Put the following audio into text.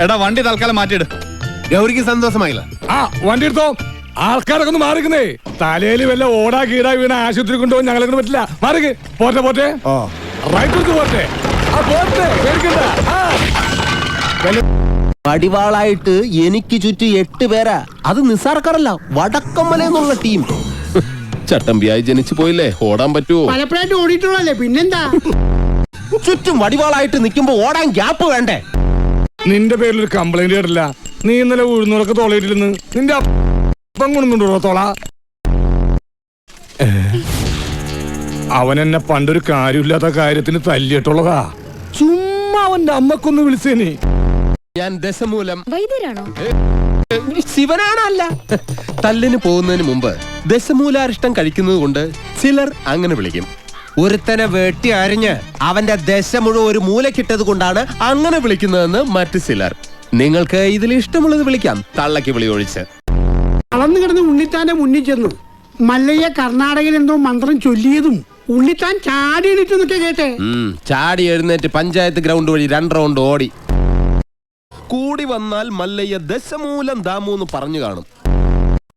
എടാ വണ്ടി തൽക്കാലം മാറ്റിയിട്. ഗൗരിക്ക് സന്തോഷമായില്ല. ആ വണ്ടി എടുത്തോ. ആൾക്കാരൊക്കെ ഒന്ന് മാറിക്കുന്നേ. തലയിൽ വല്ല ഓടാ കീടാ വീണ ആശുപത്രി കൊണ്ടുപോകാൻ ഞങ്ങളെ കൊണ്ട് പറ്റില്ല. മാറിക്ക്. പോട്ടെ പോട്ടെ. റൈറ്റ് പോട്ടെ. വടിവാളായിട്ട് എനിക്ക് ചുറ്റും 8 പേരാ. അത് നിസ്സാർക്കാരല്ല, വടക്കമ്മല എന്നുള്ള ടീം. ചട്ടമ്പിയായി ജനിച്ചു പോയില്ലേ, ഓടാൻ പറ്റുമോ? പലപ്പോഴായിട്ട് ഓടിയിട്ടുള്ളല്ലേ, പിന്നെന്താ? ചുറ്റും വടിവാളായിട്ട് നിൽക്കുമ്പോ ഓടാൻ ഗ്യാപ്പ് വേണ്ടേ? നിന്റെ പേരിൽ ഒരു കംപ്ലൈന്റ് കേട്ടില്ല. നീ ഇന്നലെ ഉഴുന്നൂറൊക്കെ തോളയിട്ടില്ലെന്ന് നിന്റെ അപ്പം കൊണ്ടുണ്ടോ തോള? അവൻ എന്നെ പണ്ടൊരു കാര്യമില്ലാത്ത കാര്യത്തിന് തല്ലിയിട്ടുള്ളതാ. ചുമ്മാ അവന്റെ അമ്മക്കൊന്ന് വിളിച്ചേനി. ഞാൻ ദശമൂലം വൈദ്യരാണോ? ശിവനാണല്ല. തല്ലിന് പോകുന്നതിന് മുമ്പ് ദശമൂലാരിഷ്ടം കഴിക്കുന്നത് കൊണ്ട് ചിലർ അങ്ങനെ വിളിക്കും. ഒരുത്തനെ വെട്ടി അരിഞ്ഞ് അവന്റെ ദശ മുഴുവൻ ഒരു മൂലക്കിട്ടത് കൊണ്ടാണ് അങ്ങനെ വിളിക്കുന്നതെന്ന് മറ്റു ചിലർ. നിങ്ങൾക്ക് ഇതിൽ ഇഷ്ടമുള്ളത് വിളിക്കാം, തള്ളക്ക് വിളി ഒഴിച്ച്. വളർന്നു കിടന്ന് ഉണ്ണിത്താന്റെ മുന്നിൽ ചെന്നു. മല്ലയ്യ കർണാടകയിൽ എന്തോ മന്ത്രം ചൊല്ലിയതും ഉണ്ണിത്താൻ ചാടി എണീറ്റെന്നൊക്കെ കേട്ടെ. ചാടി എഴുന്നേറ്റ് പഞ്ചായത്ത് ഗ്രൗണ്ട് വഴി 2 റൗണ്ട് ഓടി. കൂടി വന്നാൽ മല്ലയ്യ ദശമൂലം ദാമു എന്ന് പറഞ്ഞു കാണും.